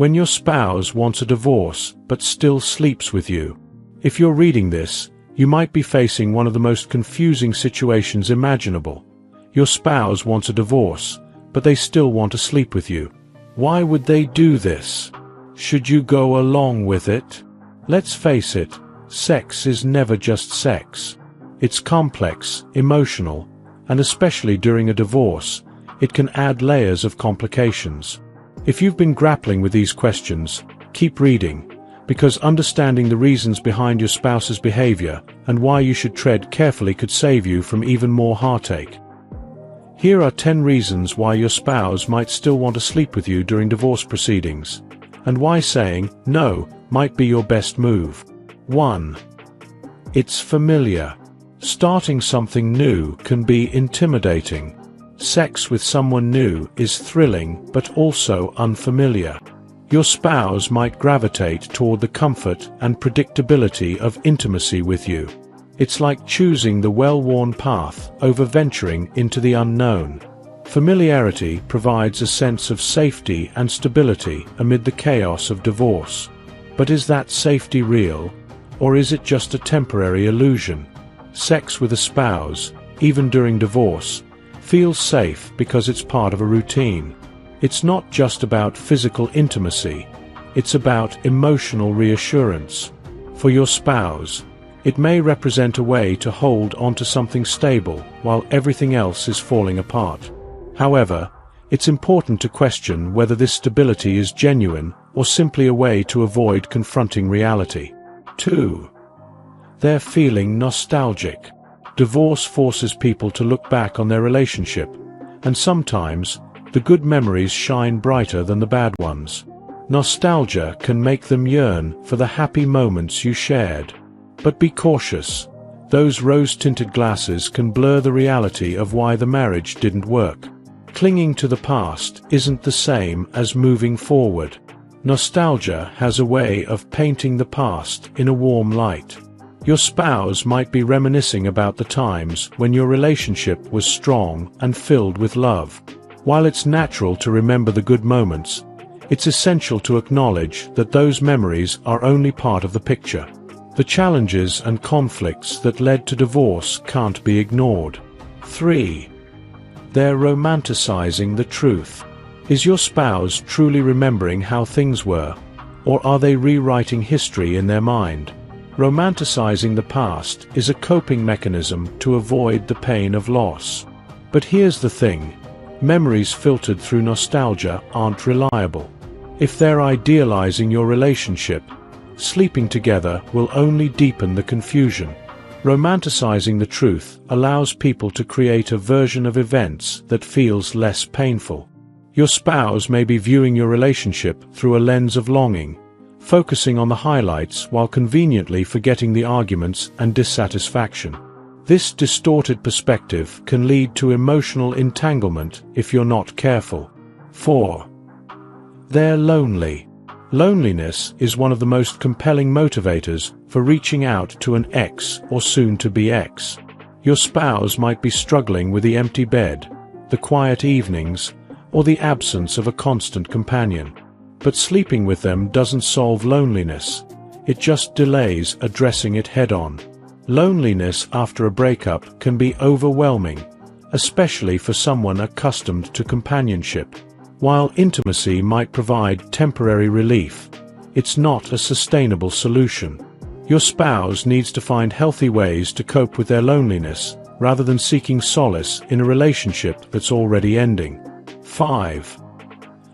When your spouse wants a divorce but still sleeps with you. If you're reading this, you might be facing one of the most confusing situations imaginable. Your spouse wants a divorce, but they still want to sleep with you. Why would they do this? Should you go along with it? Let's face it, sex is never just sex. It's complex, emotional, and especially during a divorce, it can add layers of complications. If you've been grappling with these questions, keep reading, because understanding the reasons behind your spouse's behavior and why you should tread carefully could save you from even more heartache. Here are 10 reasons why your spouse might still want to sleep with you during divorce proceedings, and why saying no might be your best move. 1. It's familiar. Starting something new can be intimidating. Sex with someone new is thrilling but also unfamiliar. Your spouse might gravitate toward the comfort and predictability of intimacy with you. It's like choosing the well-worn path over venturing into the unknown. Familiarity provides a sense of safety and stability amid the chaos of divorce. But is that safety real, or is it just a temporary illusion? Sex with a spouse, even during divorce, feels safe because it's part of a routine. It's not just about physical intimacy, it's about emotional reassurance. For your spouse, it may represent a way to hold onto something stable while everything else is falling apart. However, it's important to question whether this stability is genuine or simply a way to avoid confronting reality. 2. They're feeling nostalgic. Divorce forces people to look back on their relationship, and sometimes, the good memories shine brighter than the bad ones. Nostalgia can make them yearn for the happy moments you shared. But be cautious. Those rose-tinted glasses can blur the reality of why the marriage didn't work. Clinging to the past isn't the same as moving forward. Nostalgia has a way of painting the past in a warm light. Your spouse might be reminiscing about the times when your relationship was strong and filled with love. While it's natural to remember the good moments, it's essential to acknowledge that those memories are only part of the picture. The challenges and conflicts that led to divorce can't be ignored. 3. They're romanticizing the truth. Is your spouse truly remembering how things were, or are they rewriting history in their mind? Romanticizing the past is a coping mechanism to avoid the pain of loss. But here's the thing, memories filtered through nostalgia aren't reliable. If they're idealizing your relationship, sleeping together will only deepen the confusion. Romanticizing the truth allows people to create a version of events that feels less painful. Your spouse may be viewing your relationship through a lens of longing, focusing on the highlights while conveniently forgetting the arguments and dissatisfaction. This distorted perspective can lead to emotional entanglement if you're not careful. 4. They're lonely. Loneliness is one of the most compelling motivators for reaching out to an ex or soon-to-be ex. Your spouse might be struggling with the empty bed, the quiet evenings, or the absence of a constant companion. But sleeping with them doesn't solve loneliness. It just delays addressing it head-on. Loneliness after a breakup can be overwhelming, especially for someone accustomed to companionship. While intimacy might provide temporary relief, it's not a sustainable solution. Your spouse needs to find healthy ways to cope with their loneliness, rather than seeking solace in a relationship that's already ending. 5.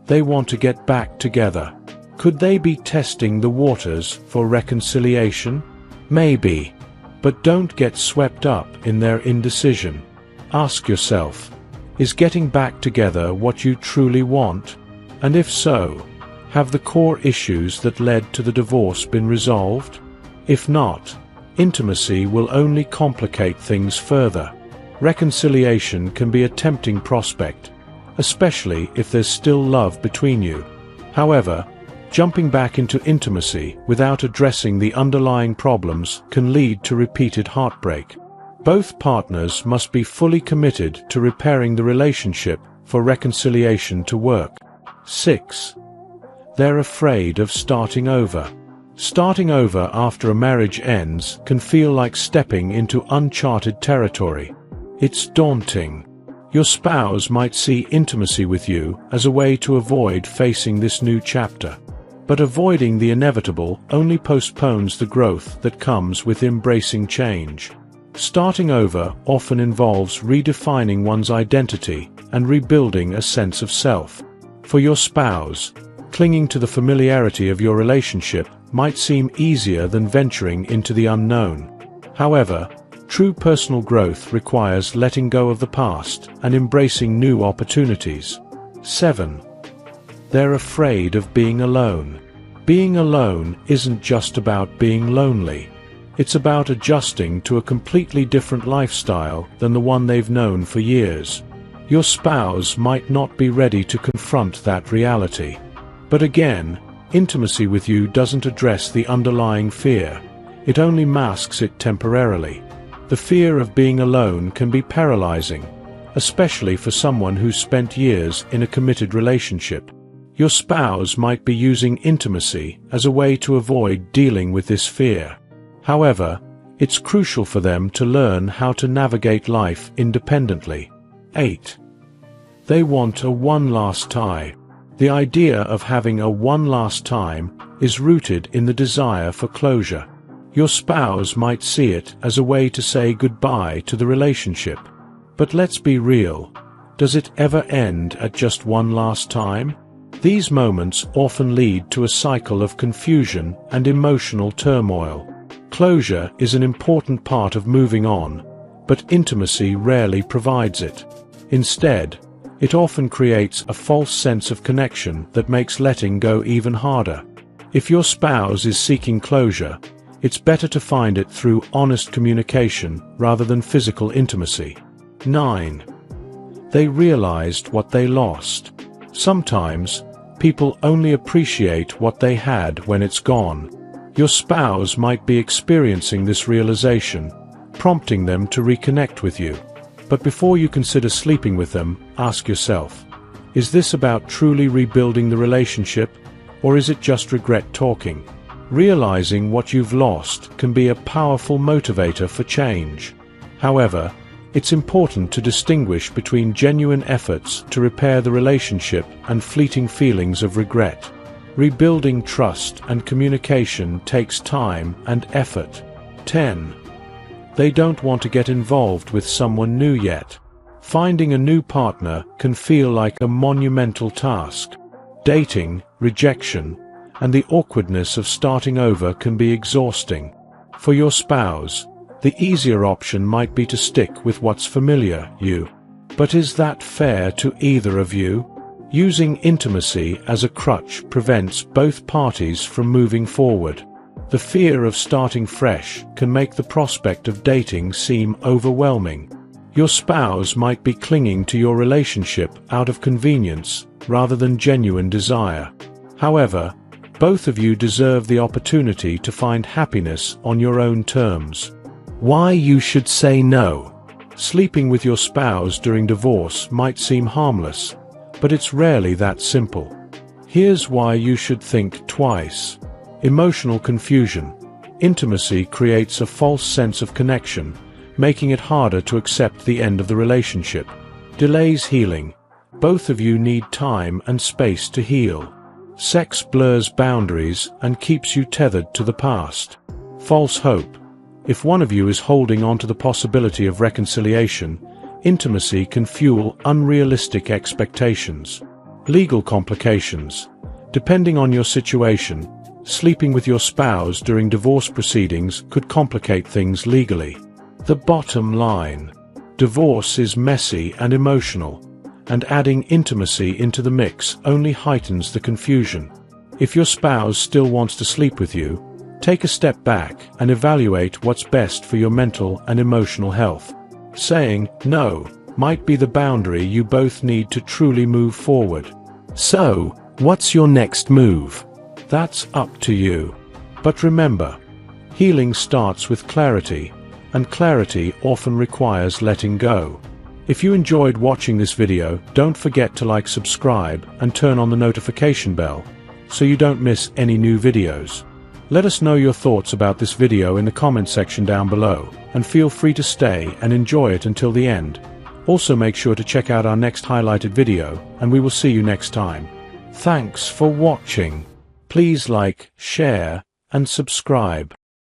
They want to get back together. Could they be testing the waters for reconciliation? Maybe. But don't get swept up in their indecision. Ask yourself, is getting back together what you truly want? And if so, have the core issues that led to the divorce been resolved? If not, intimacy will only complicate things further. Reconciliation can be a tempting prospect, especially if there's still love between you. However, jumping back into intimacy without addressing the underlying problems can lead to repeated heartbreak. Both partners must be fully committed to repairing the relationship for reconciliation to work. 6. They're afraid of starting over. Starting over after a marriage ends can feel like stepping into uncharted territory. It's daunting. Your spouse might see intimacy with you as a way to avoid facing this new chapter. But avoiding the inevitable only postpones the growth that comes with embracing change. Starting over often involves redefining one's identity and rebuilding a sense of self. For your spouse, clinging to the familiarity of your relationship might seem easier than venturing into the unknown. However, true personal growth requires letting go of the past and embracing new opportunities. 7. They're afraid of being alone. Being alone isn't just about being lonely. It's about adjusting to a completely different lifestyle than the one they've known for years. Your spouse might not be ready to confront that reality. But again, intimacy with you doesn't address the underlying fear. It only masks it temporarily. The fear of being alone can be paralyzing, especially for someone who's spent years in a committed relationship. Your spouse might be using intimacy as a way to avoid dealing with this fear. However, it's crucial for them to learn how to navigate life independently. 8. They want a one last time. The idea of having a one last time is rooted in the desire for closure. Your spouse might see it as a way to say goodbye to the relationship. But let's be real. Does it ever end at just one last time? These moments often lead to a cycle of confusion and emotional turmoil. Closure is an important part of moving on, but intimacy rarely provides it. Instead, it often creates a false sense of connection that makes letting go even harder. If your spouse is seeking closure, it's better to find it through honest communication rather than physical intimacy. 9. They realized what they lost. Sometimes, people only appreciate what they had when it's gone. Your spouse might be experiencing this realization, prompting them to reconnect with you. But before you consider sleeping with them, ask yourself, is this about truly rebuilding the relationship, or is it just regret talking? Realizing what you've lost can be a powerful motivator for change. However, it's important to distinguish between genuine efforts to repair the relationship and fleeting feelings of regret. Rebuilding trust and communication takes time and effort. 10. They don't want to get involved with someone new yet. Finding a new partner can feel like a monumental task. Dating, rejection, and the awkwardness of starting over can be exhausting. For your spouse, the easier option might be to stick with what's familiar, you. But is that fair to either of you? Using intimacy as a crutch prevents both parties from moving forward. The fear of starting fresh can make the prospect of dating seem overwhelming. Your spouse might be clinging to your relationship out of convenience rather than genuine desire. However, both of you deserve the opportunity to find happiness on your own terms. Why you should say no. Sleeping with your spouse during divorce might seem harmless, but it's rarely that simple. Here's why you should think twice. Emotional confusion. Intimacy creates a false sense of connection, making it harder to accept the end of the relationship. Delays healing. Both of you need time and space to heal. Sex blurs boundaries and keeps you tethered to the past. False hope. If one of you is holding on to the possibility of reconciliation, intimacy can fuel unrealistic expectations. Legal complications. Depending on your situation, sleeping with your spouse during divorce proceedings could complicate things legally. The bottom line. Divorce is messy and emotional, and adding intimacy into the mix only heightens the confusion. If your spouse still wants to sleep with you, take a step back and evaluate what's best for your mental and emotional health. Saying no might be the boundary you both need to truly move forward. So, what's your next move? That's up to you. But remember, healing starts with clarity, and clarity often requires letting go. If you enjoyed watching this video, don't forget to like, subscribe, and turn on the notification bell, so you don't miss any new videos. Let us know your thoughts about this video in the comment section down below, and feel free to stay and enjoy it until the end. Also make sure to check out our next highlighted video, and we will see you next time. Thanks for watching. Please like, share, and subscribe.